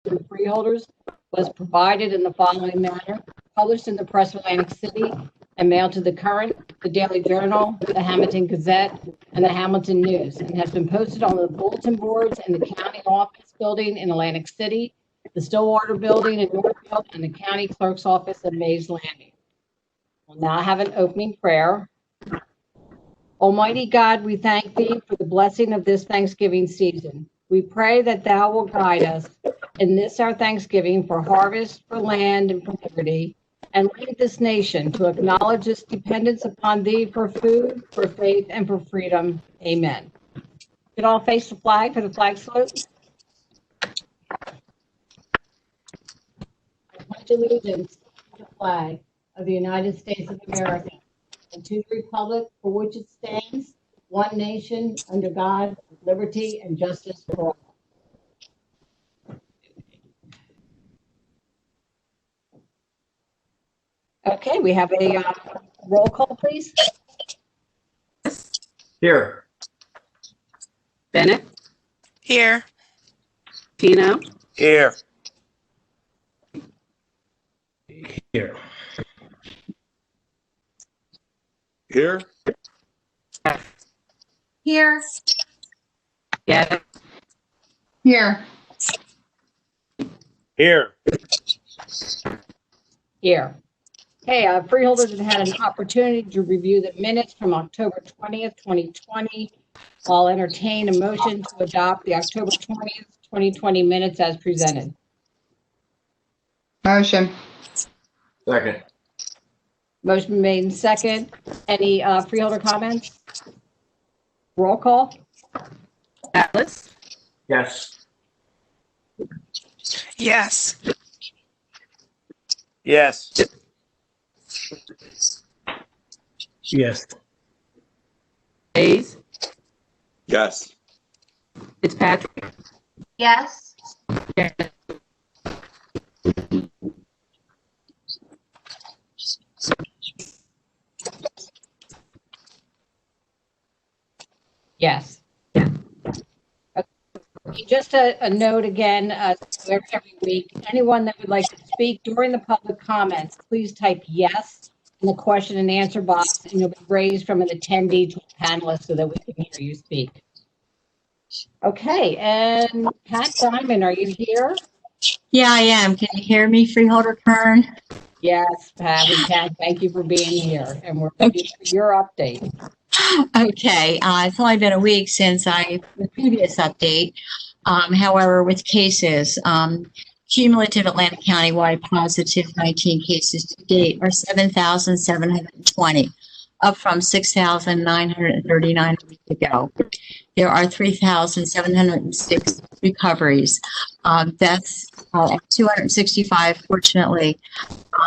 to freeholders was provided in the following manner: published in the Press of Atlantic City and mailed to the Current, the Daily Journal, the Hamilton Gazette, and the Hamilton News, and has been posted on the bulletin boards in the county office building in Atlantic City, the Stillwater building in Northfield, and the county clerk's office at Mays Landing. We'll now have an opening prayer. Almighty God, we thank thee for the blessing of this Thanksgiving season. We pray that thou will guide us in this our Thanksgiving for harvest, for land, and for liberty, and lead this nation to acknowledge its dependence upon thee for food, for faith, and for freedom. Amen. You can all face the flag for the flag salute. I pledge allegiance to the flag of the United States of America and to the republic for which it stands, one nation, under God, with liberty and justice for all. Okay, we have a roll call, please. Here. Bennett? Here. Tino? Here. Here. Here. Here. Yeah. Here. Here. Here. Okay, freeholders have had an opportunity to review the minutes from October 20th, 2020. I'll entertain a motion to adopt the October 20th, 2020 minutes as presented. Motion. Second. Motion made in second. Any freeholder comments? Roll call. Atlas? Yes. Yes. Yes. Yes. Hayes? Yes. Fitzpatrick? Yes. Yes. Okay, just a note again, every week, anyone that would like to speak during the public comments, please type yes in the question and answer box, and you'll be raised from an attendee to a panelist so that we can hear you speak. Okay, and Pat Simon, are you here? Yeah, I am. Can you hear me, Freeholder Kern? Yes, Pat, we can. Thank you for being here, and we're ready for your update. Okay, it's only been a week since the previous update. However, with cases, cumulative Atlanta County-wide positive 19 cases to date are 7,720, up from 6,939 a week ago. There are 3,706 recoveries. Deaths 265, fortunately,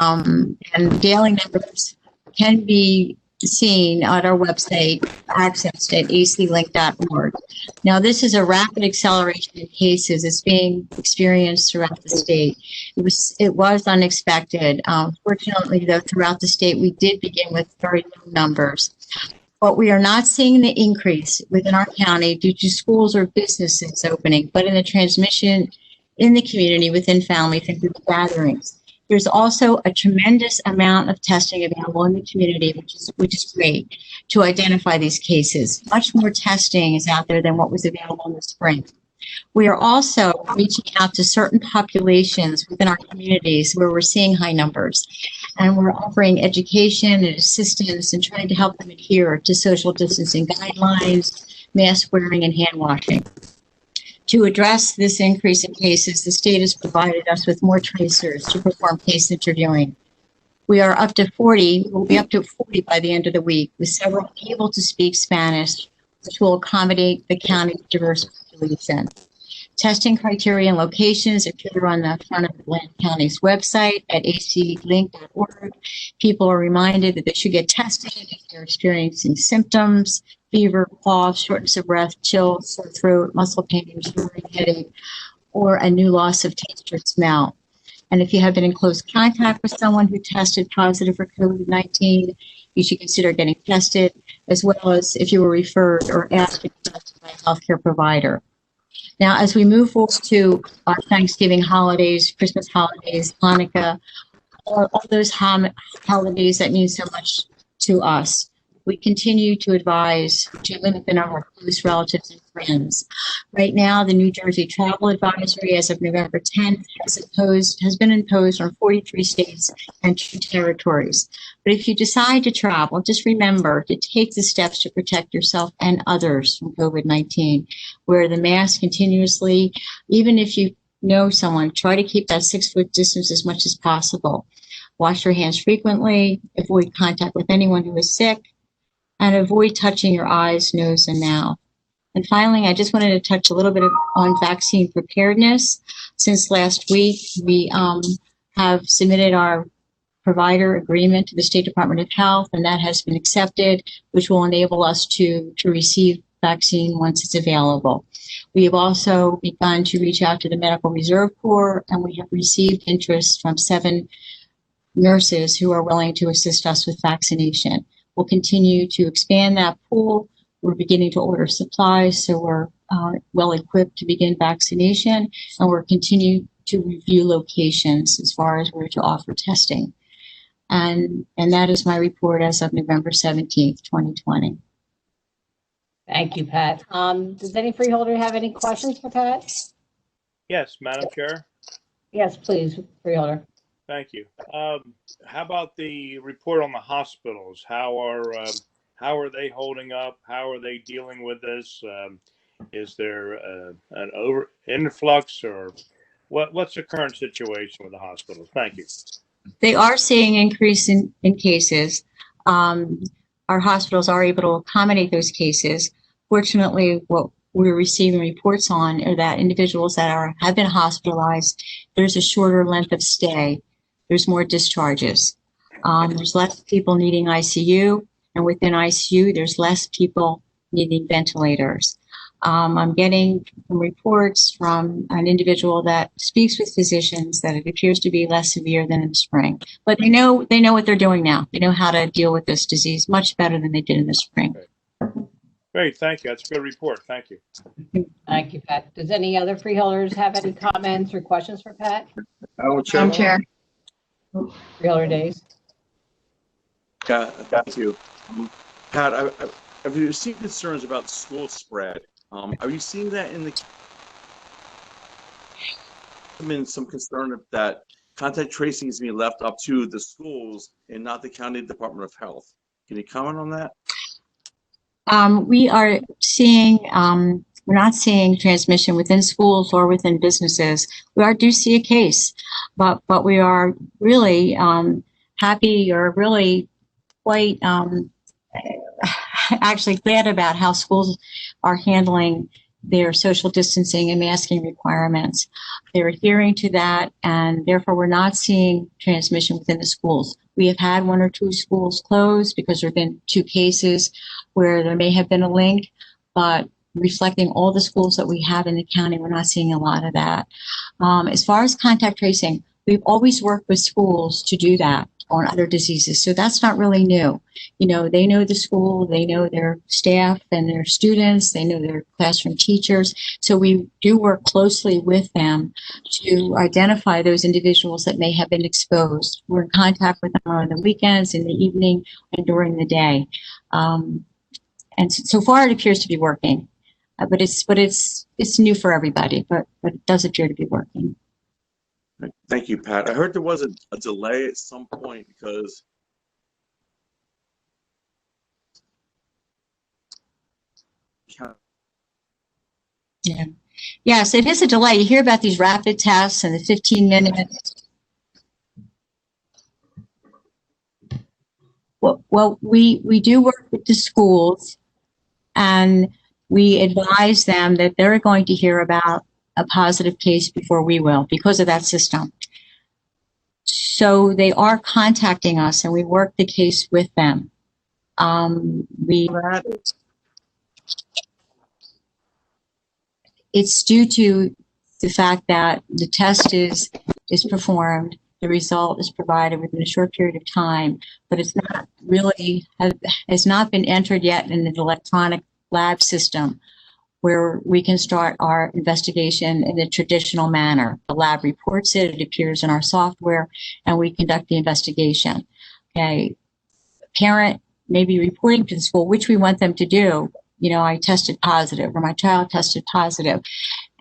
and daily numbers can be seen at our website, accessed at aclink.org. Now, this is a rapid acceleration in cases. It's being experienced throughout the state. It was unexpected. Fortunately, though, throughout the state, we did begin with very low numbers. But we are not seeing the increase within our county due to schools or businesses opening, but in the transmission in the community within families and group gatherings. There's also a tremendous amount of testing available in the community, which is great to identify these cases. Much more testing is out there than what was available in the spring. We are also reaching out to certain populations within our communities where we're seeing high numbers, and we're offering education and assistance and trying to help them adhere to social distancing guidelines, mask wearing, and hand washing. To address this increase in cases, the state has provided us with more tracers to perform case interviewing. We are up to 40, we'll be up to 40 by the end of the week, with several able to speak Spanish, which will accommodate the county's diverse population. Testing criteria and locations appear on the front of Atlanta County's website at aclink.org. People are reminded that they should get tested if they're experiencing symptoms, fever, cough, shortness of breath, chills, sore throat, muscle pain, shivering, headache, or a new loss of taste or smell. And if you have been in close contact with someone who tested positive for COVID-19, you should consider getting tested, as well as if you were referred or asked to be tested by a healthcare provider. Now, as we move forward to our Thanksgiving holidays, Christmas holidays, Hanukkah, all those holidays that mean so much to us, we continue to advise to limit the number of close relatives and friends. Right now, the New Jersey Travel Advisory, as of November 10th, has been imposed on 43 states and 2 territories. But if you decide to travel, just remember to take the steps to protect yourself and others from COVID-19. Wear the mask continuously. Even if you know someone, try to keep that 6-foot distance as much as possible. Wash your hands frequently. Avoid contact with anyone who is sick. And avoid touching your eyes, nose, and mouth. And finally, I just wanted to touch a little bit on vaccine preparedness. Since last week, we have submitted our provider agreement to the State Department of Health, and that has been accepted, which will enable us to receive vaccine once it's available. We have also begun to reach out to the Medical Reserve Corps, and we have received interest from 7 nurses who are willing to assist us with vaccination. We'll continue to expand that pool. We're beginning to order supplies, so we're well equipped to begin vaccination, and we're continuing to review locations as far as where to offer testing. And that is my report as of November 17th, 2020. Thank you, Pat. Does any freeholder have any questions for Pat? Yes, Madam Chair. Yes, please, freeholder. Thank you. How about the report on the hospitals? How are they holding up? How are they dealing with this? Is there an influx, or what's the current situation with the hospitals? Thank you. They are seeing increase in cases. Our hospitals are able to accommodate those cases. Fortunately, what we're receiving reports on are that individuals that have been hospitalized, there's a shorter length of stay. There's more discharges. There's less people needing ICU, and within ICU, there's less people needing ventilators. I'm getting some reports from an individual that speaks with physicians that it appears to be less severe than in the spring. But they know what they're doing now. They know how to deal with this disease much better than they did in the spring. Great, thank you. That's a good report. Thank you. Thank you, Pat. Does any other freeholders have any comments or questions for Pat? Madam Chair. Freeholder Days. Yeah, thank you. Pat, have you seen concerns about school spread? Are you seeing that in the? I mean, some concern that contact tracing is being left up to the schools and not the county Department of Health. Can you comment on that? We are seeing, we're not seeing transmission within schools or within businesses. We do see a case, but we are really happy, or really quite actually glad about how schools are handling their social distancing and masking requirements. They're adhering to that, and therefore we're not seeing transmission within the schools. We have had 1 or 2 schools closed because there have been 2 cases where there may have been a link, but reflecting all the schools that we have in the county, we're not seeing a lot of that. As far as contact tracing, we've always worked with schools to do that on other diseases. So that's not really new. You know, they know the school, they know their staff and their students, they know their classroom teachers. So we do work closely with them to identify those individuals that may have been exposed. We're in contact with them on the weekends, in the evening, and during the day. And so far it appears to be working, but it's new for everybody, but it does appear to be working. Thank you, Pat. I heard there was a delay at some point because yeah. Yes, it is a delay. You hear about these rapid tests and the 15 minutes. Well, we do work with the schools, and we advise them that they're going to hear about a positive case before we will, because of that system. So they are contacting us, and we work the case with them. It's due to the fact that the test is performed, the result is provided within a short period of time, but it's not really has not been entered yet in the electronic lab system. where we can start our investigation in a traditional manner. The lab reports it, it appears in our software, and we conduct the investigation. Okay, parent may be reporting to the school, which we want them to do. You know, I tested positive, or my child tested positive,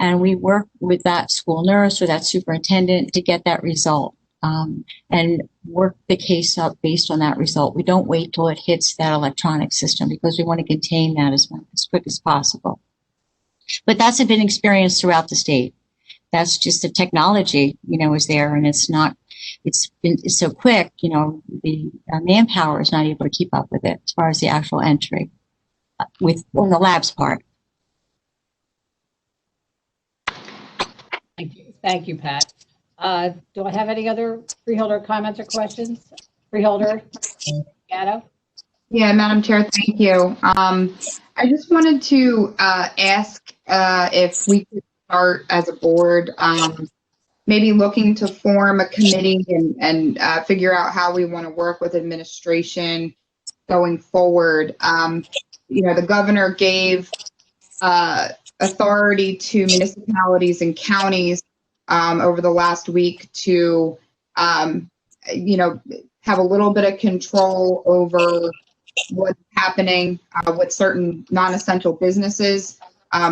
and we work with that school nurse or that superintendent to get that result, and work the case up based on that result. We don't wait till it hits that electronic system because we want to contain that as quick as possible. But that's been experienced throughout the state. That's just the technology, you know, is there, and it's so quick, you know, the manpower is not able to keep up with it as far as the actual entry on the lab's part. Thank you, Pat. Do I have any other freeholder comments or questions? Freeholder Gatto? Yeah, Madam Chair, thank you. I just wanted to ask if we could start as a board, maybe looking to form a committee and figure out how we want to work with administration going forward. You know, the governor gave authority to municipalities and counties over the last week to, you know, have a little bit of control over what's happening with certain non-essential businesses.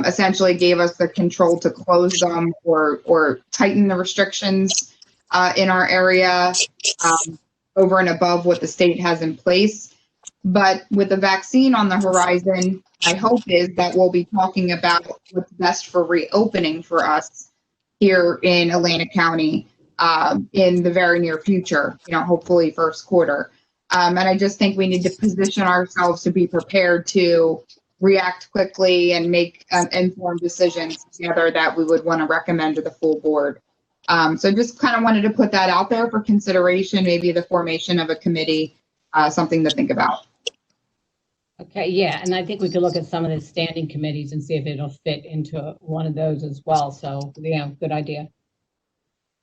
Essentially gave us the control to close them or tighten the restrictions in our area over and above what the state has in place. But with the vaccine on the horizon, my hope is that we'll be talking about what's best for reopening for us here in Atlantic County in the very near future, you know, hopefully first quarter. And I just think we need to position ourselves to be prepared to react quickly and make informed decisions together that we would want to recommend to the full board. So just kind of wanted to put that out there for consideration, maybe the formation of a committee, something to think about. Okay, yeah, and I think we could look at some of the standing committees and see if it'll fit into one of those as well. So, yeah, good idea.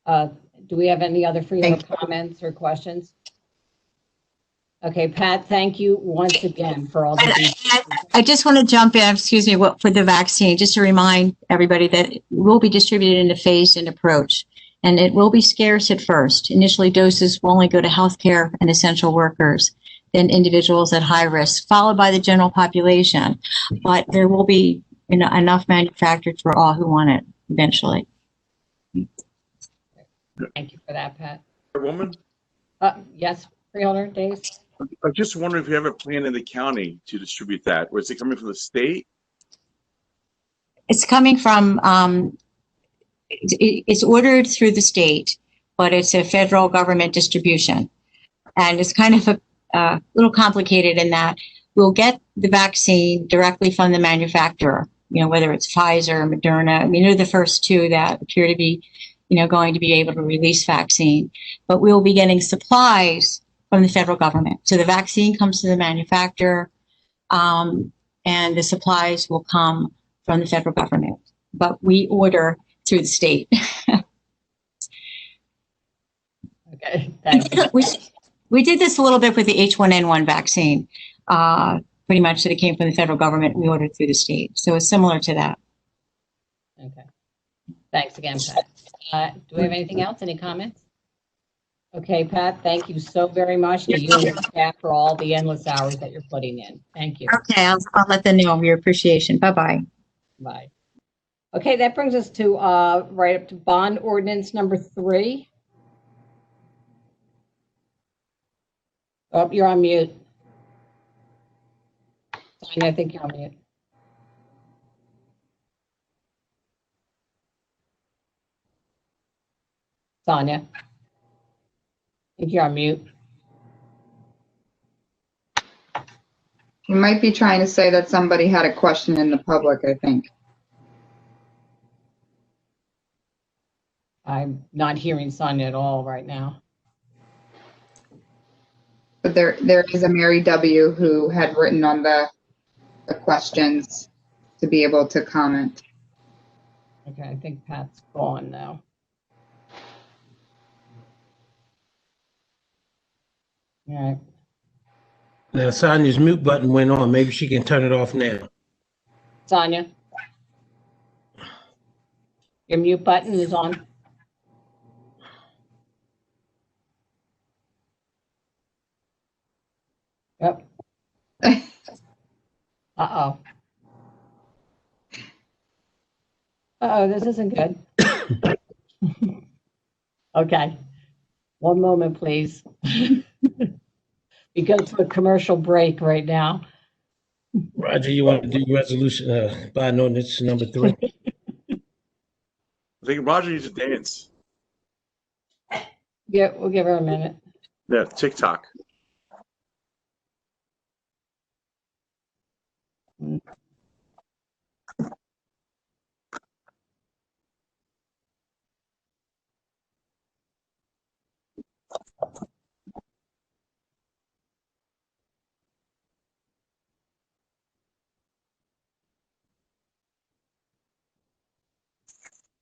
Do we have any other freeholder comments or questions? Okay, Pat, thank you once again for all the details. I just want to jump in, excuse me, for the vaccine, just to remind everybody that it will be distributed in a phased-in approach, and it will be scarce at first. Initially, doses will only go to healthcare and essential workers, then individuals at high risk, followed by the general population. But there will be enough manufactured for all who want it eventually. Thank you for that, Pat. Woman? Yes, freeholder Days? I just wonder if you have a plan in the county to distribute that. Was it coming from the state? It's coming from, it's ordered through the state, but it's a federal government distribution. And it's kind of a little complicated in that we'll get the vaccine directly from the manufacturer, you know, whether it's Pfizer or Moderna. I mean, they're the first two that appear to be, you know, going to be able to release vaccine. But we'll be getting supplies from the federal government. So the vaccine comes to the manufacturer, and the supplies will come from the federal government. But we order through the state. Okay, thank you. We did this a little bit with the H1N1 vaccine. Pretty much that it came from the federal government. We ordered through the state. So it's similar to that. Okay. Thanks again, Pat. Do we have anything else? Any comments? Okay, Pat, thank you so very much to you and your staff for all the endless hours that you're putting in. Thank you. Okay, I'll let them know of your appreciation. Bye-bye. Bye. Okay, that brings us to right up to bond ordinance number 3. Oh, you're on mute. I think you're on mute. Sonia. I think you're on mute. You might be trying to say that somebody had a question in the public, I think. I'm not hearing Sonia at all right now. But there is a Mary W. who had written on the questions to be able to comment. Okay, I think Pat's gone now. All right. Now Sonia's mute button went on. Maybe she can turn it off now. Sonia? Your mute button is on. Yep. Uh-oh. Uh-oh, this isn't good. Okay. One moment, please. We go to a commercial break right now. Roger, you want to do resolution, bond ordinance number 3? I think Roger needs to dance. Yeah, we'll give her a minute. Yeah, TikTok.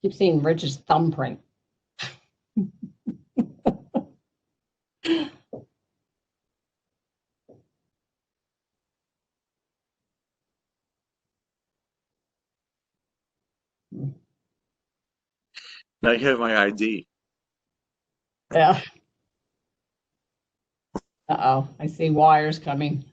Keep seeing Rich's thumbprint. Now you have my ID. Yeah. Uh-oh, I see wires coming.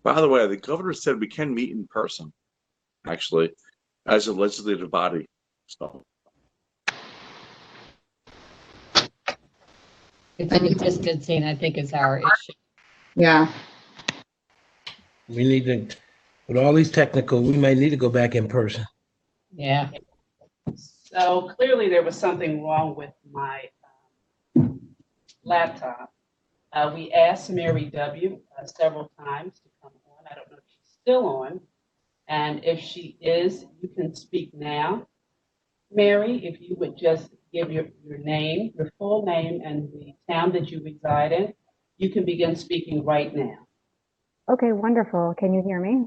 By the way, the governor said we can meet in person, actually, as a legislative body. So It's the distancing, I think, is our issue. Yeah. We need to, with all these technical, we may need to go back in person. Yeah. So clearly there was something wrong with my laptop. We asked Mary W. Several times to come on. I don't know if she's still on. And if she is, you can speak now. Mary, if you would just give your name, your full name, and the town that you reside in, you can begin speaking right now. Okay, wonderful. Can you hear me?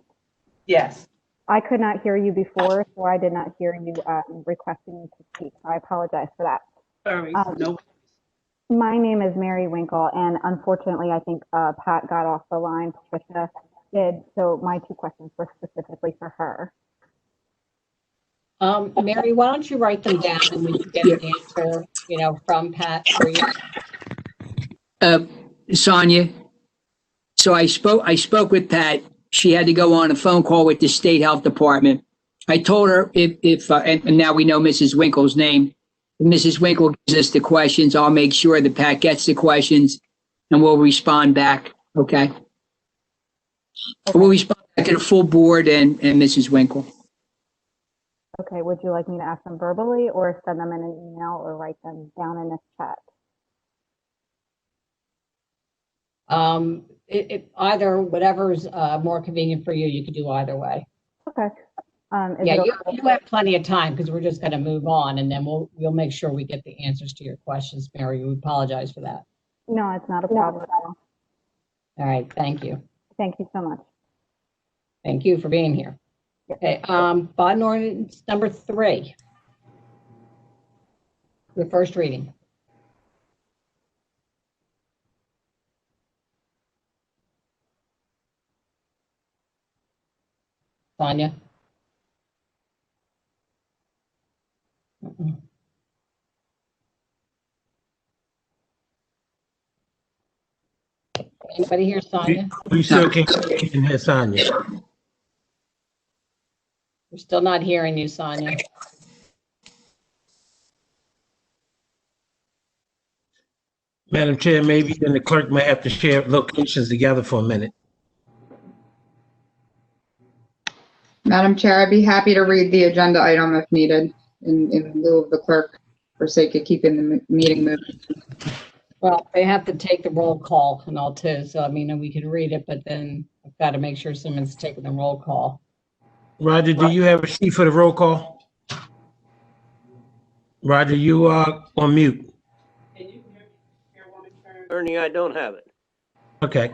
Yes. I could not hear you before, so I did not hear you requesting me to speak. I apologize for that. Sorry. No. My name is Mary Winkle, and unfortunately, I think Pat got off the line. Patricia did, so my 2 questions were specifically for her. Mary, why don't you write them down and we can get an answer, from Pat for you. Sonia. So I spoke with Pat. She had to go on a phone call with the state health department. I told her if and now we know Mrs. Winkle's name. If Mrs. Winkle gives us the questions, I'll make sure that Pat gets the questions and we'll respond back. Okay. We'll respond back to the full board and Mrs. Winkle. Okay, would you like me to ask them verbally or send them in an email or write them down in this chat? Either, whatever's more convenient for you, you could do either way. Okay. Yeah, you have plenty of time because we're just going to move on, and then we'll make sure we get the answers to your questions, Mary. We apologize for that. No, it's not a problem at all. All right, thank you. Thank you so much. Thank you for being here. Okay, bond ordinance number 3. The first reading. Sonia? Mm-mm. Anybody hear Sonia? We still can't hear Sonia. We're still not hearing you, Sonia. Madam Chair, maybe then the clerk may have to share locations together for a minute. Madam Chair, I'd be happy to read the agenda item if needed in lieu of the clerk for sake of keeping the meeting moving. Well, they have to take the roll call and all too, so I mean, we can read it, but then I've got to make sure someone's taking the roll call. Roger, do you have a sheet for the roll call? Roger, you are on mute. Can you hear me, Chairwoman Kern? Ernie, I don't have it. Okay.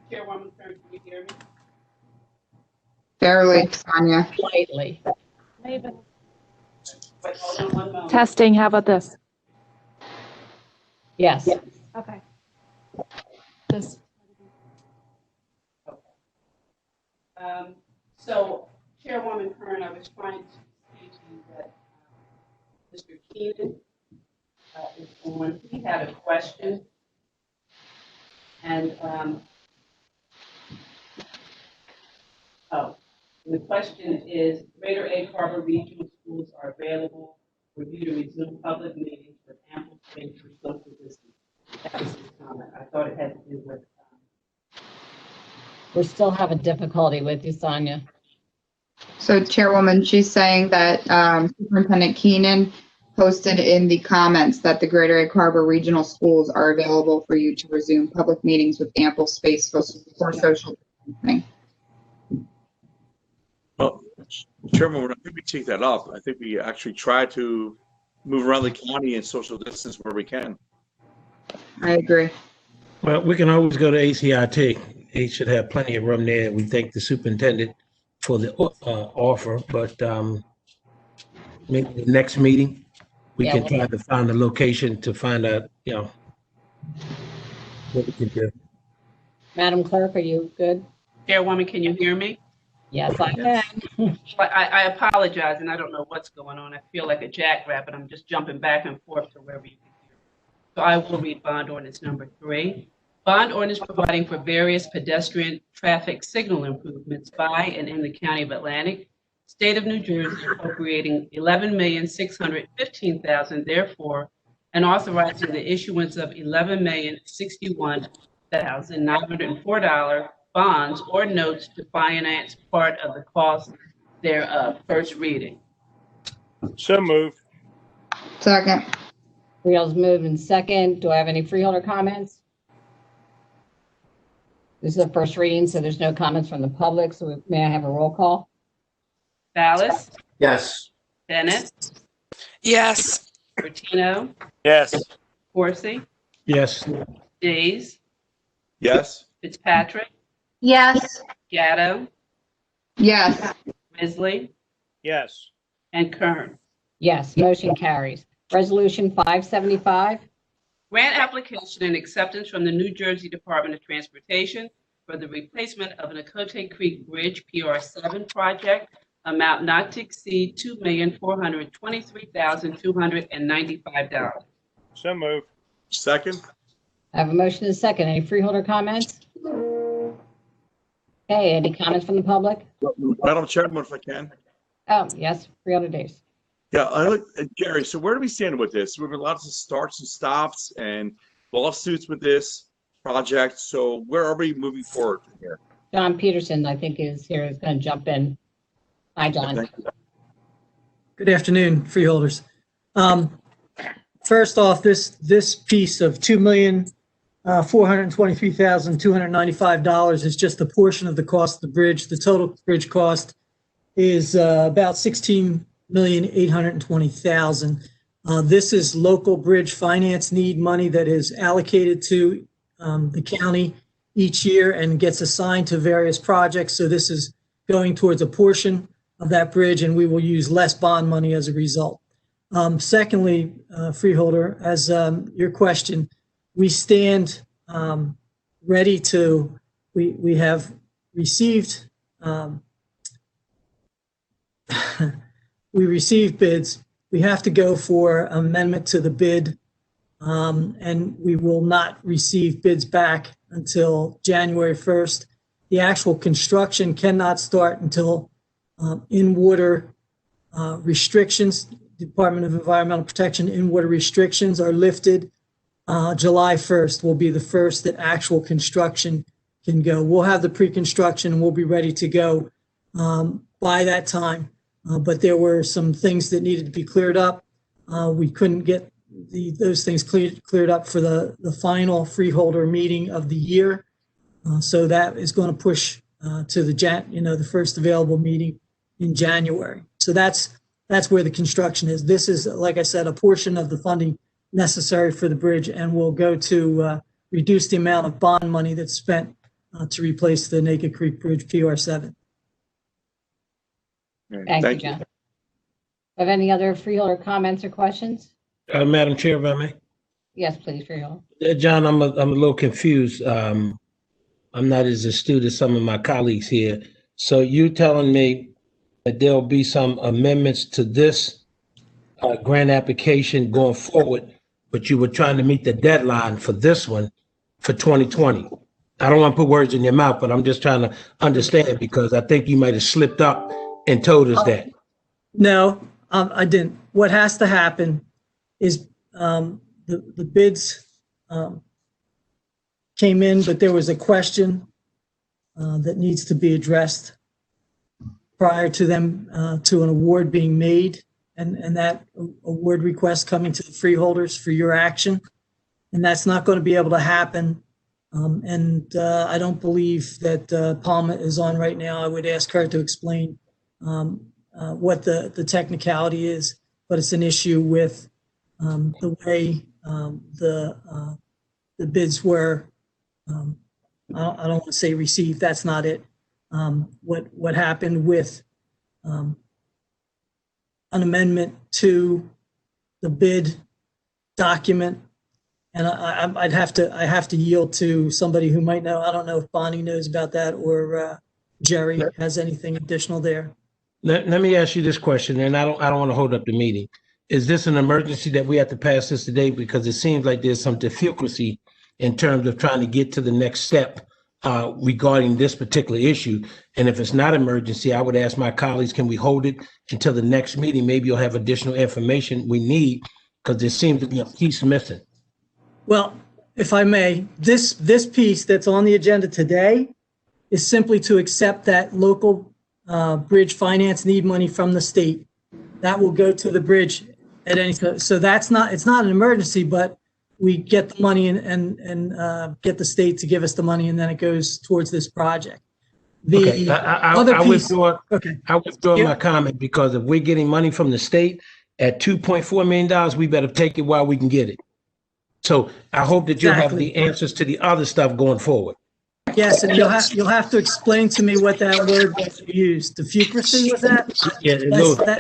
Chairwoman Kern, can you hear me? Barely, Sonia. Slightly. Wait, hold on one moment. Testing, how about this? Yes. Okay. This. So, Chairwoman Kern, I was trying to say to you that Mr. Keenan is on. He had a question. And, the question is, Greater Egg Harbor Regional Schools are available for you to resume public meetings with ample space for social distancing. That was his comment. I thought it had to do with, We're still having difficulty with you, Sonia. So Chairwoman, she's saying that Superintendent Keenan posted in the comments that the Greater Egg Harbor Regional Schools are available for you to resume public meetings with ample space for social distancing. Well, Chairman, I think we take that up. I think we actually try to move around the county and social distance where we can. I agree. Well, we can always go to ACIT. They should have plenty of room there. We thank the superintendent for the offer, but maybe the next meeting, we can try to find a location to find out, what we can do. Madam Clerk, are you good? Chairwoman, can you hear me? Yes, I can. I apologize, and I don't know what's going on. I feel like a jackrabbit. I'm just jumping back and forth to wherever you can hear. So I will read bond ordinance number 3. Bond ordinance providing for various pedestrian traffic signal improvements by and in the County of Atlantic, State of New Jersey, appropriating $11,615,000, therefore, and authorizing the issuance of $11,061,904 bonds or notes to finance part of the cost thereof. First reading. So moved. Second. Freeholders moved in second. Do I have any freeholder comments? This is a first reading, so there's no comments from the public. So may I have a roll call? Ballas? Yes. Bennett? Yes. Bertino? Yes. Corsi? Yes. Days? Yes? Fitzpatrick? Yes. Gatto? Yes. Risley? Yes. And Kern. Yes, motion carries. Resolution 575. Grant application and acceptance from the New Jersey Department of Transportation for the replacement of an Ocote Creek Bridge PR7 project, amount not to exceed $2,423,295. So moved. Second? I have a motion and a second. Any freeholder comments? Okay, any comments from the public? Madam Chairman, if I can. Oh, yes, freeholder Days. Yeah, Jerry, so where do we stand with this? We've had lots of starts and stops and lawsuits with this project. So where are we moving forward from here? John Peterson, I think, is here, is going to jump in. Hi, John. Thank you. Good afternoon, freeholders. First off, this piece of $2,423,295 is just a portion of the cost of the bridge. The total bridge cost is about $16,820,000. This is local bridge finance need money that is allocated to the county each year and gets assigned to various projects. So this is going towards a portion of that bridge, and we will use less bond money as a result. Secondly, freeholder, as your question, we stand ready to, we have received we receive bids, we have to go for amendment to the bid, and we will not receive bids back until January 1st. The actual construction cannot start until in-water restrictions, Department of Environmental Protection in-water restrictions are lifted. July 1st will be the first that actual construction can go. We'll have the pre-construction and we'll be ready to go by that time. But there were some things that needed to be cleared up. We couldn't get those things cleared up for the final freeholder meeting of the year. So that is going to push to the first available meeting in January. So that's where the construction is. This is, like I said, a portion of the funding necessary for the bridge, and will go to reduce the amount of bond money that's spent to replace the Naked Creek Bridge PR7. Thank you, John. Have any other freeholder comments or questions? Madam Chair, if I may. Yes, please, freeholder. John, I'm a little confused. I'm not as astute as some of my colleagues here. So you telling me that there'll be some amendments to this grant application going forward, but you were trying to meet the deadline for this one for 2020. I don't want to put words in your mouth, but I'm just trying to understand, because I think you might have slipped up and told us that. No, I didn't. What has to happen is the bids came in, but there was a question that needs to be addressed prior to them to an award being made, and that award request coming to the freeholders for your action. And that's not going to be able to happen. I don't believe that Palma is on right now. I would ask her to explain what the technicality is, but it's an issue with the way the bids were. I don't want to say received. That's not it. What happened with an amendment to the bid document, and I have to yield to somebody who might know. I don't know if Bonnie knows about that, or Jerry has anything additional there. Let me ask you this question, and I don't want to hold up the meeting. Is this an emergency that we have to pass this today? Because it seems like there's some difficulty in terms of trying to get to the next step regarding this particular issue. And if it's not emergency, I would ask my colleagues, can we hold it until the next meeting? Maybe you'll have additional information we need, because there seems to be a piece missing. Well, if I may, this piece that's on the agenda today is simply to accept that local bridge finance need money from the state. That will go to the bridge at any time. So it's not an emergency, but we get the money and get the state to give us the money, and then it goes towards this project. The other piece. I withdraw my comment, because if we're getting money from the state at $2.4 million, we better take it while we can get it. So I hope that you'll have the answers to the other stuff going forward. Yes, and you'll have to explain to me what that word was you used. Diffucracy, was that? Yeah,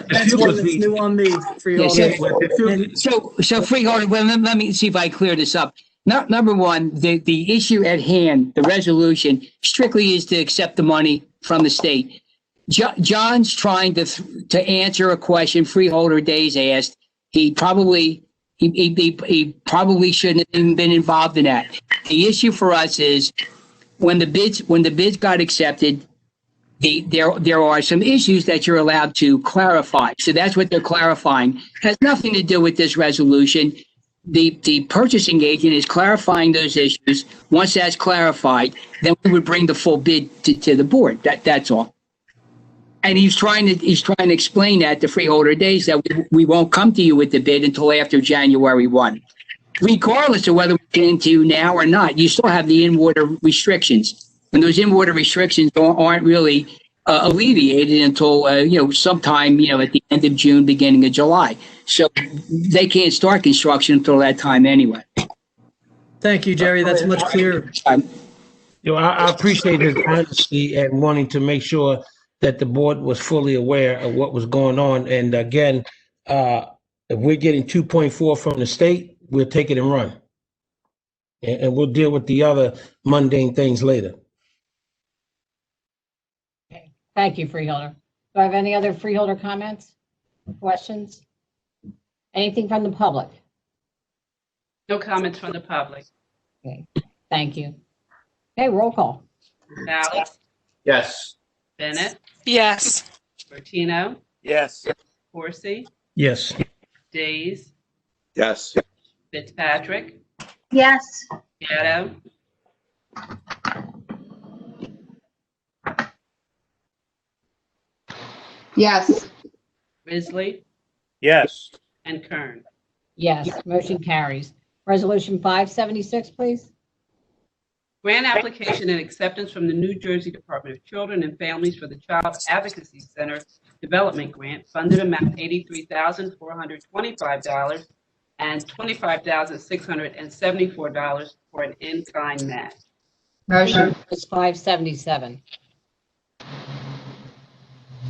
that's one that's new on me. So freeholder, well, let me see if I clear this up. Number one, the issue at hand, the resolution, strictly is to accept the money from the state. John's trying to answer a question Freeholder Days asked. He probably shouldn't have even been involved in that. The issue for us is, when the bids got accepted, there are some issues that you're allowed to clarify. So that's what they're clarifying. It has nothing to do with this resolution. The purchasing agent is clarifying those issues. Once that's clarified, then we would bring the full bid to the board. That's all. And he's trying to explain that to Freeholder Days, that we won't come to you with the bid until after January 1. Regardless of whether we get into now or not, you still have the in-water restrictions, and those in-water restrictions aren't really alleviated until sometime at the end of June, beginning of July. So they can't start construction until that time anyway. Thank you, Jerry. That's much clearer. I appreciate his honesty and wanting to make sure that the board was fully aware of what was going on. And again, if we're getting 2.4 from the state, we'll take it and run. And we'll deal with the other mundane things later. Okay. Thank you, Freeholder. Do I have any other freeholder comments, questions? Anything from the public? No comments from the public. Okay, thank you. Okay, roll call. Ballas, Yes. Bennett, Yes. Bertino, Yes. Horsey, Yes. Days, Yes. Fitzpatrick, Yes. Gatto, Yes. Risley, Yes. and Kern. Yes, motion carries. Resolution 576, please. Grant application and acceptance from the New Jersey Department of Children and Families for the Child Advocacy Center Development Grant, funded amount $83,425 and $25,674 for an in-kind match. Motion. It's 577.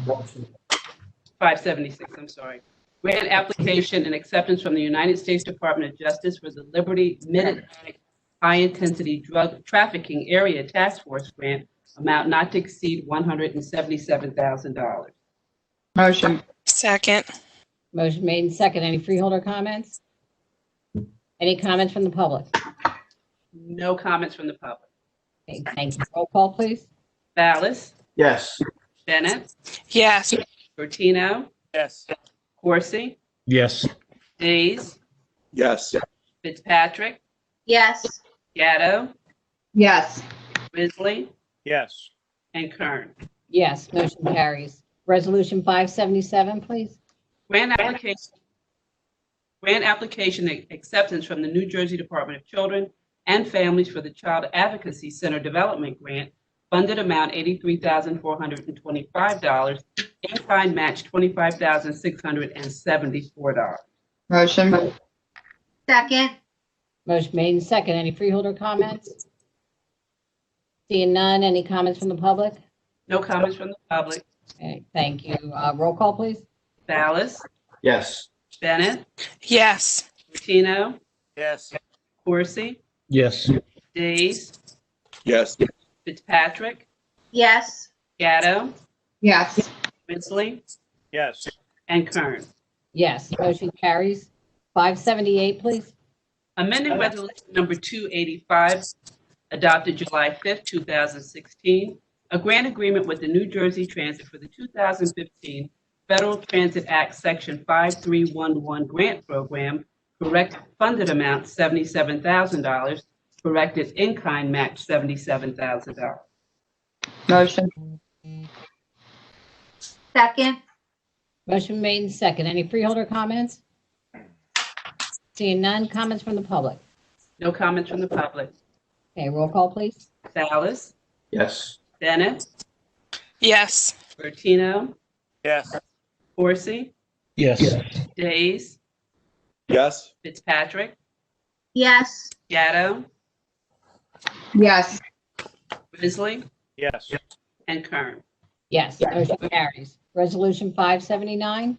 576, I'm sorry. Grant application and acceptance from the United States Department of Justice for the Liberty Mid-Atlantic High-Intensity Drug Trafficking Area Task Force Grant, amount not to exceed $177,000. Motion. Second. Motion made and second. Any freeholder comments? Any comments from the public? No comments from the public. Okay, thank you. Roll call, please. Ballas, Yes. Bennett, Yes. Bertino, Yes. Horsey, Yes. Days, Yes. Fitzpatrick, Yes. Gatto, Yes. Risley, Yes. and Kern. Yes, motion carries. Resolution 577, please. Grant application acceptance from the New Jersey Department of Children and Families for the Child Advocacy Center Development Grant, funded amount $83,425, in-kind match $25,674. Motion. Second. Motion made and second. Any freeholder comments? Seeing none, any comments from the public? No comments from the public. Okay, thank you. Roll call, please. Ballas, Yes. Bennett, Yes. Bertino, Yes. Horsey, Yes. Days, Yes. Fitzpatrick, Yes. Gatto, Yes. Risley, Yes. and Kern. Yes, motion carries. 578, please. Amending Resolution Number 285, adopted July 5th, 2016, a grant agreement with the New Jersey Transit for the 2015 Federal Transit Act, Section 5311 Grant Program, correct funded amount $77,000, corrected in-kind match $77,000. Motion. Second. Motion made and second. Any freeholder comments? Seeing none, comments from the public? No comments from the public. Okay, roll call, please. Ballas, Yes. Bennett, Yes. Bertino, Yes. Horsey, Yes. Days, Yes. Fitzpatrick, Yes. Gatto, Yes. Risley, Yes. and Kern. Yes, motion carries. Resolution 579.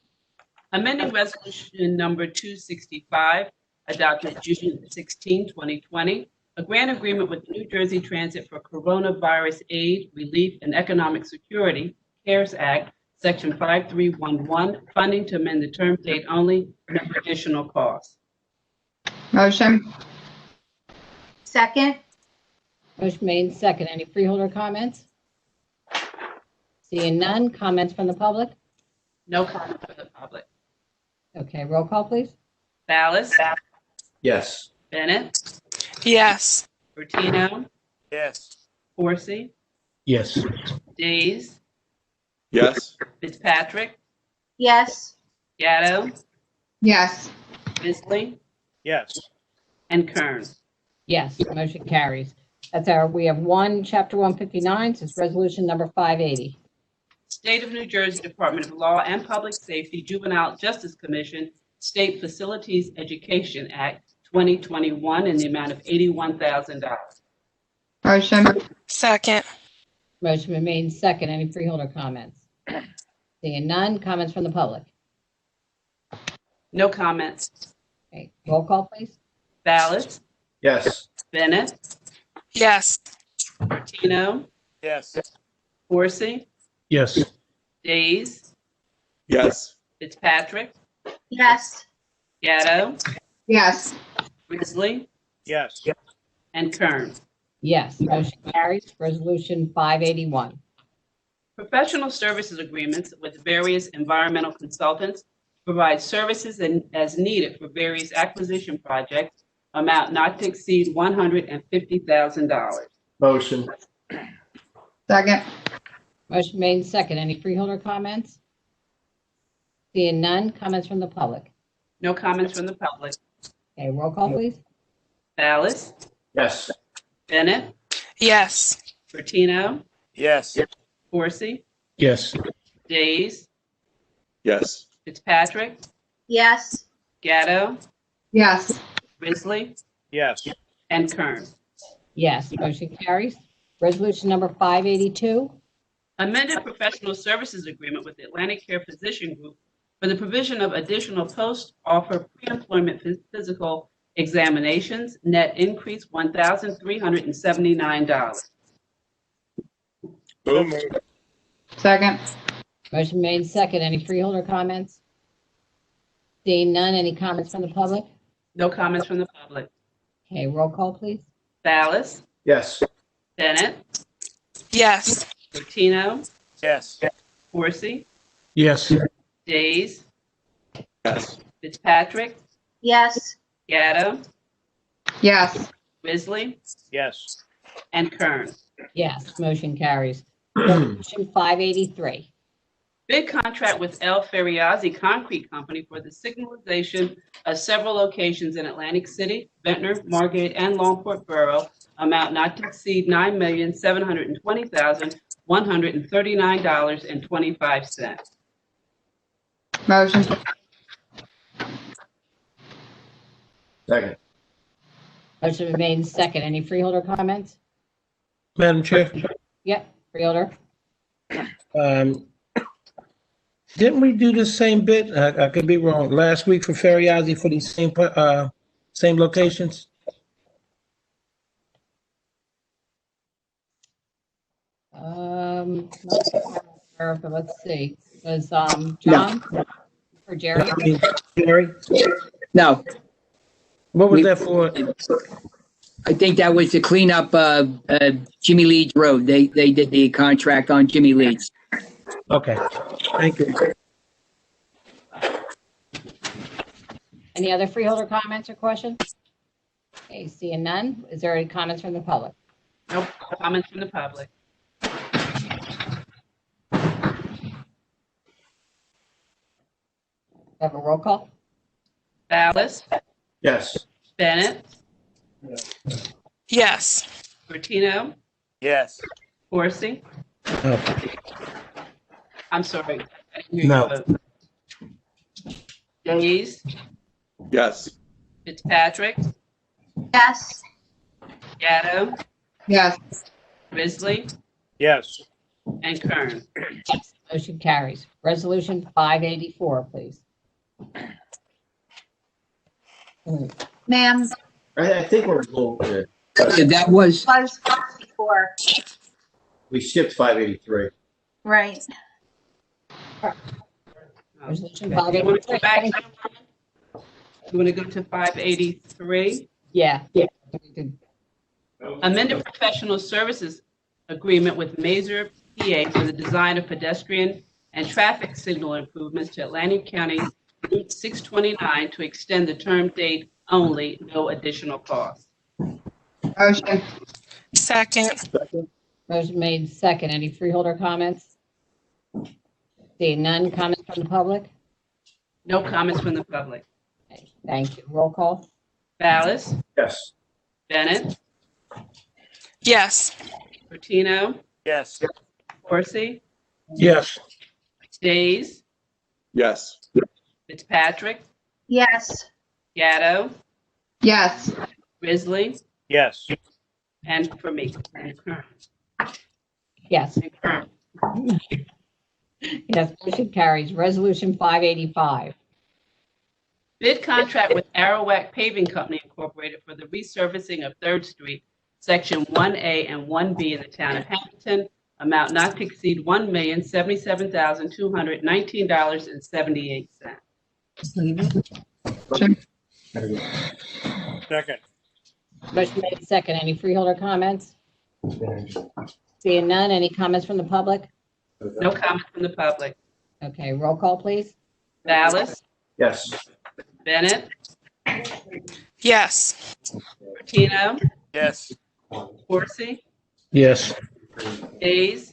Amending Resolution Number 265, adopted June 16, 2020, a grant agreement with New Jersey Transit for Coronavirus Aid, Relief, and Economic Security, CARES Act, Section 5311, funding to amend the term date only, no additional cost. Motion. Second. Motion made and second. Any freeholder comments? Seeing none, comments from the public? No comment from the public. Okay, roll call, please. Ballas, Yes. Bennett, Yes. Bertino, Yes. Horsey, Yes. Days, Yes. Fitzpatrick, Yes. Gatto, Yes. Risley, Yes. and Kern. Yes, motion carries. We have one, Chapter 159, so it's resolution number 580. State of New Jersey Department of Law and Public Safety Juvenile Justice Commission State Facilities Education Act 2021 in the amount of $81,000. Motion. Second. Motion been made and second. Any freeholder comments? Seeing none, comments from the public? No comments. Okay, roll call, please. Ballas, Yes. Bennett, Yes. Bertino, Yes. Horsey, Yes. Days, Yes. Fitzpatrick, Yes. Gatto, Yes. Risley, Yes. and Kern. Yes, motion carries. Resolution 581. Professional services agreements with various environmental consultants to provide services as needed for various acquisition projects, amount not to exceed $150,000. Motion. Second. Motion made and second. Any freeholder comments? Seeing none, comments from the public. No comments from the public. Okay, roll call, please. Ballas, Yes. Bennett, Yes. Bertino, Yes. Horsey, Yes. Days, Yes. Fitzpatrick, Yes. Gatto, Yes. Risley, Yes. and Kern. Yes, motion carries. Resolution number 582. Amended professional services agreement with the Atlantic Care Physician Group for the provision of additional post-offer pre-employment physical examinations, net increase $1,379. So Move. moved. Second. Motion made and second. Any freeholder comments? Seeing none, any comments from the public? No comments from the public. Okay, roll call, please. Ballas, Yes. Bennett, Yes. Bertino, Yes. Horsey, Yes. Days, Yes. Fitzpatrick, Yes. Gatto, Yes. Risley, Yes. and Kern. Yes, motion carries. Resolution 583. Bid contract with El Ferriazzi Concrete Company for the signalization of several locations in Atlantic City, Ventnor, Margate, and Longport Borough, amount not to exceed $9,720,139.25. Motion. Second. Motion been made and second. Any freeholder comments? Madam Chair, Yep, freeholder. didn't we do the same bit? I could be wrong. Last week for Ferriazzi for these same locations? Not sure, but let's see. Was, John or Jerry? I mean, Jerry, No, what was We- that for? I think that was to clean up Jimmy Leeds Road. They did the contract on Jimmy Leeds. Okay, thank you. Any other freeholder comments or questions? Okay, seeing none. Is there any comments from the public? No comments from the public. Have a roll call? Ballas, Yes. Bennett, Yes. Bertino, Yes. Horsey. No. I'm sorry. I didn't hear you No. vote. Days, Yes. Fitzpatrick, Yes. Gatto, Yes. Risley, Yes. and Kern. Yes, motion carries. Resolution 584, please. Ma'am, I think we're a little, That was, was before. we skipped 583. Right. Resolution You want to go 583. back? You want to go to 583? Yeah. Amended professional services agreement with Mazer PA for the design of pedestrian and traffic signal improvements to Atlantic County Route 629 to extend the term date only, no additional cost. Motion. Second. Motion made second. Any freeholder comments? Seeing none, comments from the public? No comments from the public. Okay, thank you. Roll call? Ballas, Yes. Bennett, Yes. Bertino, Yes. Horsey, Yes. Days, Yes. Fitzpatrick, Yes. Gatto, Yes. Risley, Yes. and for me. And Kern. Yes. And Kern. Yes, motion carries. Resolution 585. Bid contract with Arawak Paving Company Incorporated for the resurfacing of 3rd Street, Section 1A and 1B in the town of Hamilton, amount not to exceed $1,077,219.78. Second. Motion made second. Any freeholder comments? Seeing none, any comments from the public? No comment from the public. Okay, roll call, please. Ballas, Yes. Bennett, Yes. Martino, Yes. Corsi, Yes. Hayes,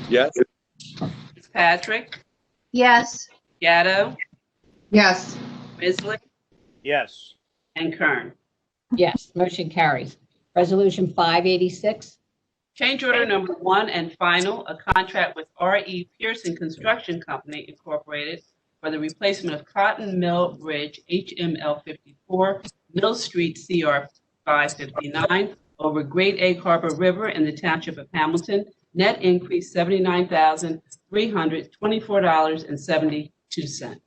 Yes. Fitzpatrick, Yes. Gatto, Yes. Bisley, Yes. and Kern. Yes, motion carries. Resolution 586. Change order number 1 and final, a contract with R.E. Pearson Construction Company Incorporated for the replacement of Cotton Mill Bridge HML 54, Mill Street CR 559 over Great Egg Harbor River in the Township of Hamilton. Net increase $79,324.72.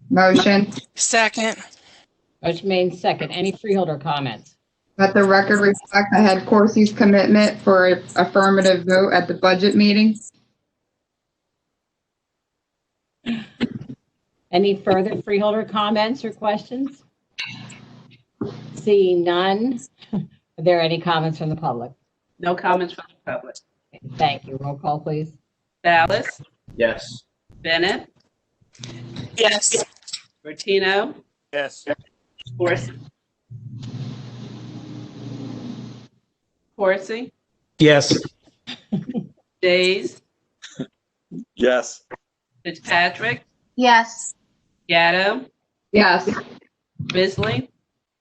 Motion. Second. Motion made second. Any freeholder comments? Let the record reflect I had Corsi's commitment for an affirmative vote at the budget meeting. Any further freeholder comments or questions? Seeing none, are there any comments from the public? No comments from the public. Thank you. Roll call, please. Ballas, Yes. Bennett, Yes. Bertino, Yes. Corsi, Yes. Days, Yes. Fitzpatrick, Yes. Gatto, Yes. Bisley,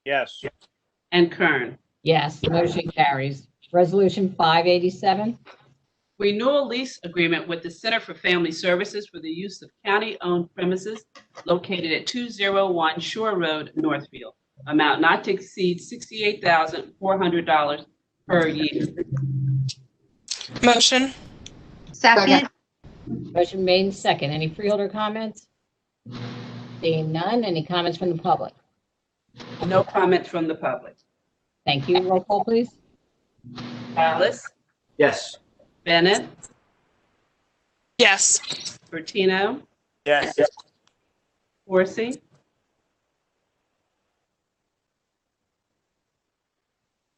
Yes. and Kern. Yes, motion carries. Resolution 587. Renewal lease agreement with the Center for Family Services for the use of county-owned premises located at 201 Shore Road, Northfield. Amount not to exceed $68,400 per year. Motion. Second. Motion made second. Any freeholder comments? Seeing none, any comments from the public? No comments from the public. Thank you. Roll call, please. Ballas, Yes. Bennett, Yes. Bertino, Yes. Corsi,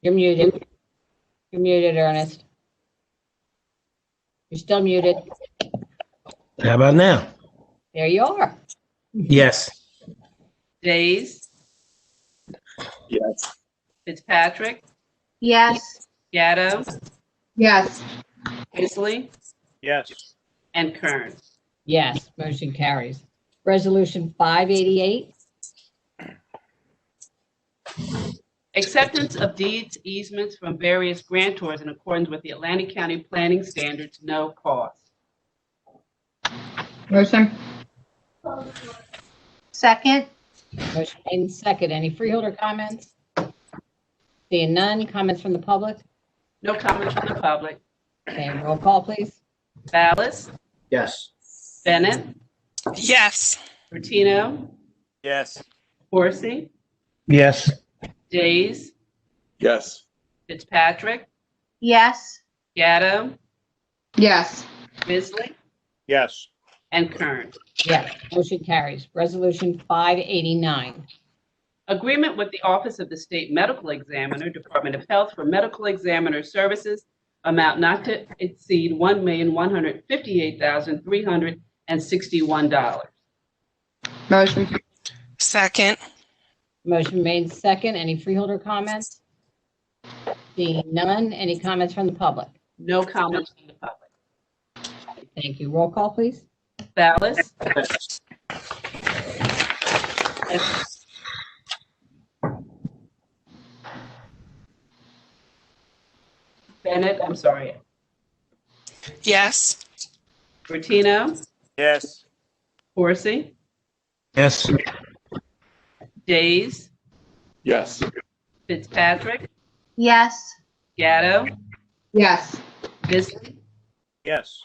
You're muted. You're muted, Ernest. You're still muted. How about now? There you are. Yes. Days, Yes. Fitzpatrick, Yes. Gatto, Yes. Bisley, Yes. and Kern. Yes, motion carries. Resolution 588. Acceptance of deeds, easements from various grantors in accordance with the Atlantic County Planning Standards, no cost. Motion. Second. Motion made second. Any freeholder comments? Seeing none, comments from the public? No comments from the public. Okay, roll call, please. Ballas, Yes. Bennett, Yes. Bertino, Yes. Corsi, Yes. Days, Yes. Fitzpatrick, Yes. Gatto, Yes. Bisley, Yes. and Kern. Yes, motion carries. Resolution 589. Agreement with the Office of the State Medical Examiner, Department of Health for medical examiner services, amount not to exceed $1,158,361. Motion. Second. Motion made second. Any freeholder comments? Seeing none, any comments from the public? No comments from the public. Thank you. Roll call, please. Ballas, Bennett, I'm sorry, Yes. Bertino, Yes. Corsi, Yes. Days, Yes. Fitzpatrick, Yes. Gatto, Yes. Bisley, Yes.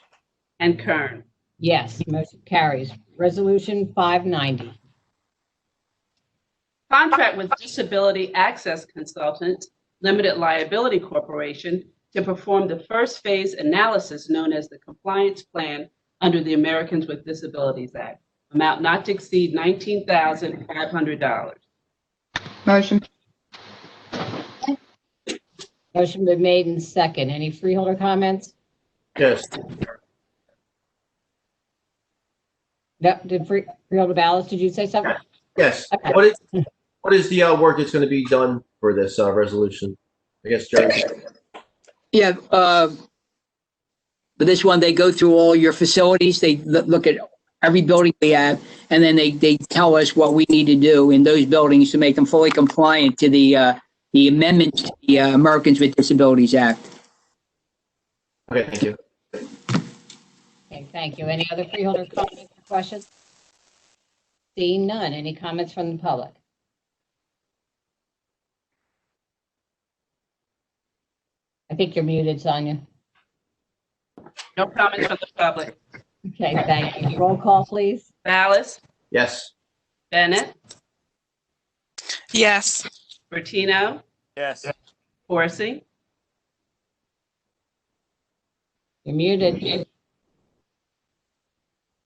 and Kern. Yes, motion carries. Resolution 590. Contract with Disability Access Consultants, Limited Liability Corporation, to perform the first phase analysis known as the compliance plan under the Americans with Disabilities Act. Amount not to exceed $19,500. Motion. Motion been made and second. Any freeholder comments? Yes. No, did Freeholder Ballas, did you say something? Yes. Okay. What is the work that's going to be done for this resolution? I guess, Jerry. Yeah, for this one, they go through all your facilities. They look at every building we have, and then they tell us what we need to do in those buildings to make them fully compliant to the amendments to the Americans with Disabilities Act. Okay, thank you. Okay, thank you. Any other freeholder comments or questions? Seeing none. Any comments from the public? I think you're muted, Sonia. No comments from the public. Okay, thank you. Roll call, please. Ballas, Yes. Bennett, Yes. Bertino, Yes. Corsi, You're muted.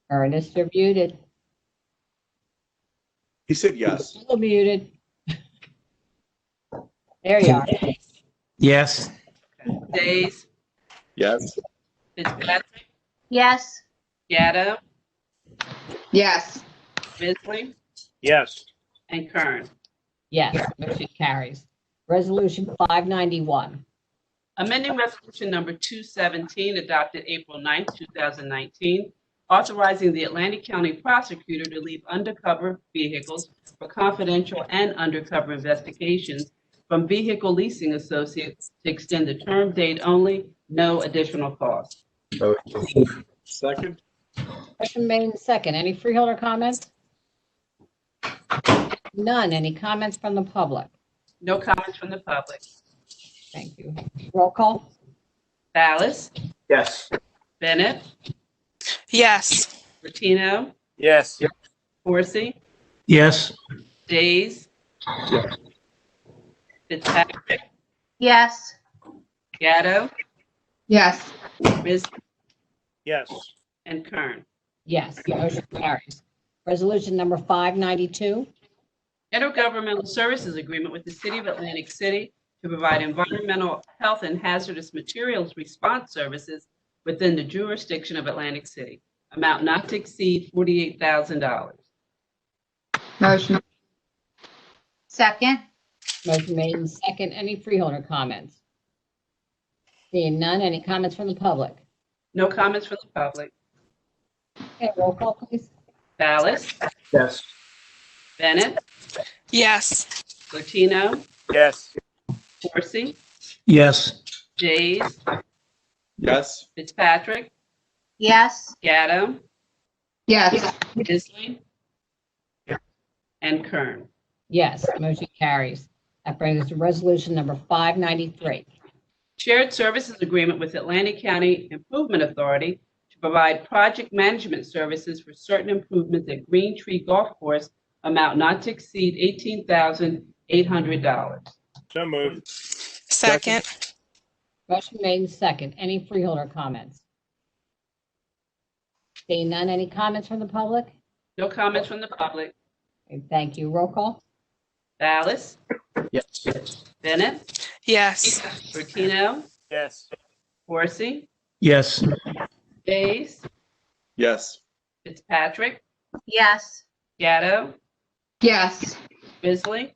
Ernest, you're muted. He said yes. Still muted. There you are. Yes. Days, Yes. Fitzpatrick, Yes. Gatto, Yes. Bisley, Yes. and Kern. Yes, motion carries. Resolution 591. Amending Resolution Number 217, adopted April 9th, 2019, authorizing the Atlantic County Prosecutor to leave undercover vehicles for confidential and undercover investigations from Vehicle Leasing Associates to extend the term date only, no additional cost. Second. Motion made and second. Any freeholder comments? None. Any comments from the public? No comments from the public. Thank you. Roll call. Ballas, Yes. Bennett, Yes. Bertino, Yes. Corsi, Yes. Days, Yes. Fitzpatrick, Yes. Gatto, Yes. Bisley, Yes. and Kern. Yes, motion carries. Resolution number 592. Intergovernmental Services Agreement with the City of Atlantic City to provide environmental, health, and hazardous materials response services within the jurisdiction of Atlantic City. Amount not to exceed $48,000. Motion. Second. Motion made and second. Any freeholder comments? Seeing none. Any comments from the public? No comments from the public. Okay, roll call, please. Ballas, Yes. Bennett, Yes. Latino, Yes. Corsi, Yes. Days, Yes. Fitzpatrick, Yes. Gatto, Yes. Bisley, and Kern. Yes, motion carries. That brings us to resolution number 593. Shared Services Agreement with Atlantic County Improvement Authority to provide project management services for certain improvements at Green Tree Golf Course, amount not to exceed $18,800. So moved. Second. Motion made and second. Any freeholder comments? Seeing none. Any comments from the public? No comments from the public. Okay, thank you. Roll call. Ballas, Yes. Bennett, Yes. Bertino, Yes. Corsi, Yes. Days, Yes. Fitzpatrick, Yes. Gatto, Yes. Bisley,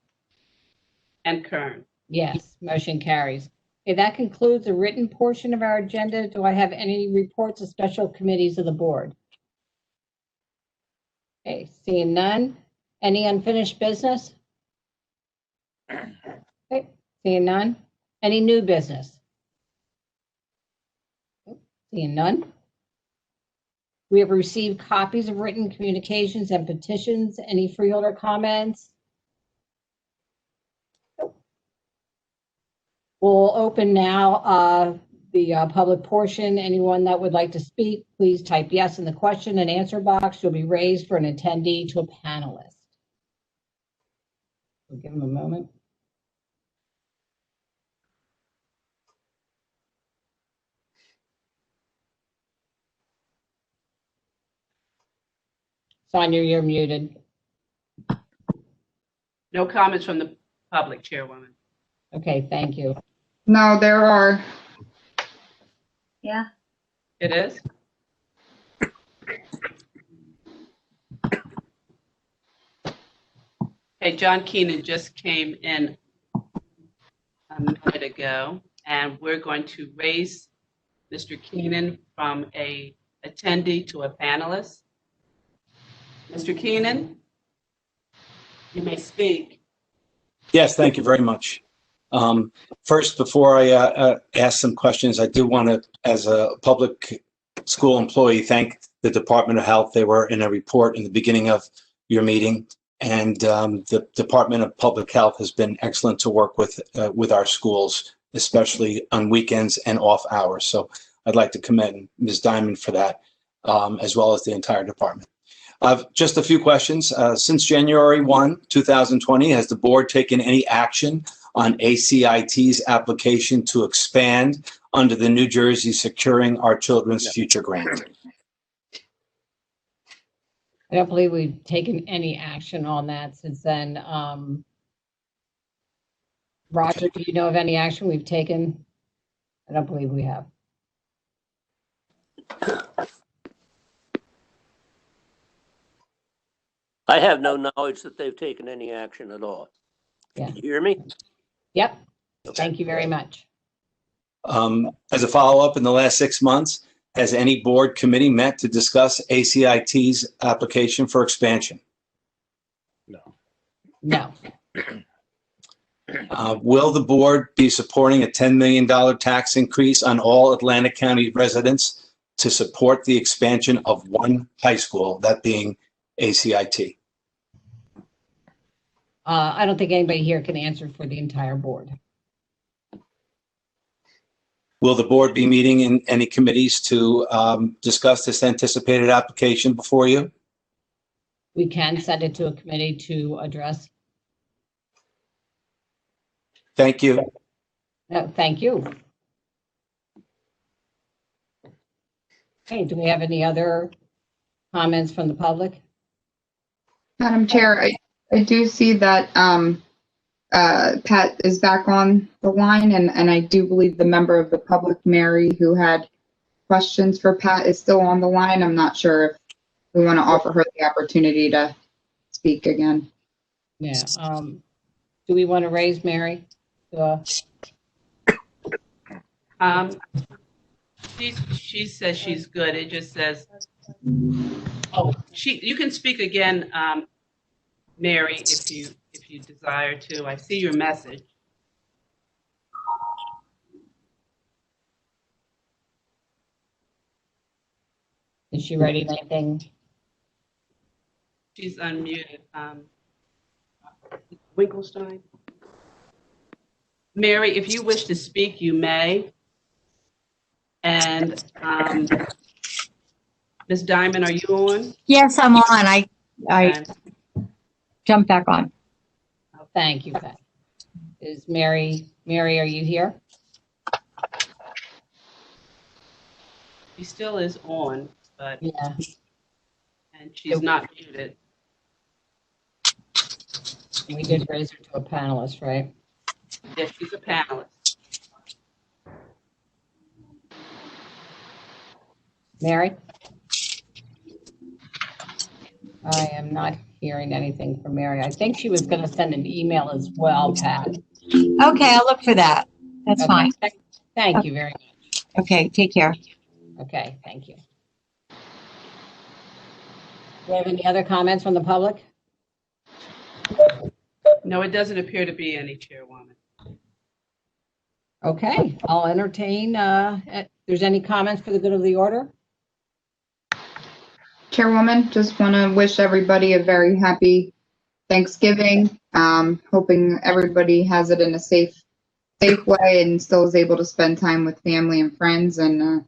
and Kern. Yes, motion carries. Okay, that concludes the written portion of our agenda. Do I have any reports of special committees of the board? Okay, seeing none. Any unfinished business? Okay, seeing none. Any new business? Seeing none. We have received copies of written communications and petitions. Any freeholder comments? We'll open now the public portion. Anyone that would like to speak, please type yes in the question and answer box. You'll be raised for an attendee to a panelist. We'll give them a moment. Sonia, you're muted. No comments from the public, Chairwoman. Okay, thank you. No, there are. Yeah. It is? Okay, John Keenan just came in a minute ago, and we're going to raise Mr. Keenan from a attendee to a panelist. Mr. Keenan, you may speak. Yes, thank you very much. First, before I ask some questions, I do want to, as a public school employee, thank the Department of Health. They were in a report in the beginning of your meeting, and the Department of Public Health has been excellent to work with our schools, especially on weekends and off hours. So I'd like to commend Ms. Diamond for that, as well as the entire department. Just a few questions. Since January 1, 2020, has the board taken any action on ACIT's application to expand under the New Jersey Securing Our Children's Future grant? I don't believe we've taken any action on that since then. Roger, do you know of any action we've taken? I don't believe we have. I have no knowledge that they've taken any action at all. Yeah. Can you hear me? Yep. Thank you very much. As a follow-up, in the last 6 months, has any board committee met to discuss ACIT's application for expansion? No. No. Will the board be supporting a $10 million tax increase on all Atlantic County residents to support the expansion of one high school, that being ACIT? I don't think anybody here can answer for the entire board. Will the board be meeting in any committees to discuss this anticipated application before you? We can send it to a committee to address. Thank you. No, thank you. Okay, do we have any other comments from the public? Madam Chair, I do see that Pat is back on the line, and I do believe the member of the public, Mary, who had questions for Pat, is still on the line. I'm not sure if we want to offer her the opportunity to speak again. Yeah. Do we want to raise Mary? She says she's good. It just says, oh, you can speak again, Mary, if you desire to. I see your message. Is she ready? Anything? She's unmuted. Winkelstein. Mary, if you wish to speak, you may. And Ms. Diamond, are you on? Yes, I'm on. I Okay. jumped back on. Thank you, Pat. Is Mary, are you here? She still is on, but Yeah. and she's not muted. We did raise her to a panelist, right? Yes, she's a panelist. Mary? I am not hearing anything from Mary. I think she was going to send an email as well, Pat. Okay, I'll look for that. That's Okay. fine. Thank you very much. Okay, take care. Okay, thank you. Do you have any other comments from the public? No, it doesn't appear to be any, Chairwoman. Okay, I'll entertain, if there's any comments for the good of the order? Chairwoman, just want to wish everybody a very happy Thanksgiving. Hoping everybody has it in a safe way and still is able to spend time with family and friends. And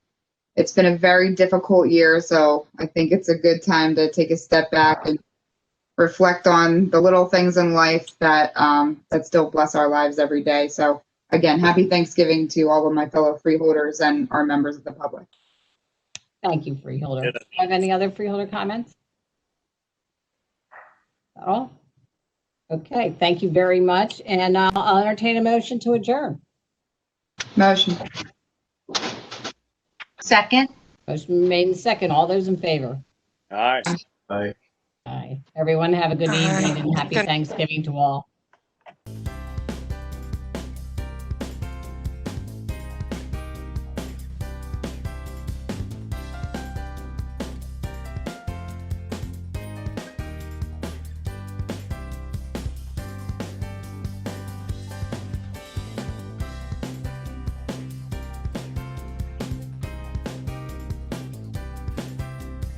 it's been a very difficult year, so I think it's a good time to take a step back and reflect on the little things in life that that still bless our lives every day. So again, happy Thanksgiving to all of my fellow freeholders and our members of the public. Thank you, Freeholder. Do you have any other Freeholder comments? that all? Okay, thank you very much. And I'll entertain a motion to adjourn. Motion. Second? Motion made and second. All those in favor? Aye. Aye. Aye. Everyone have a good evening and happy Good- Thanksgiving to all.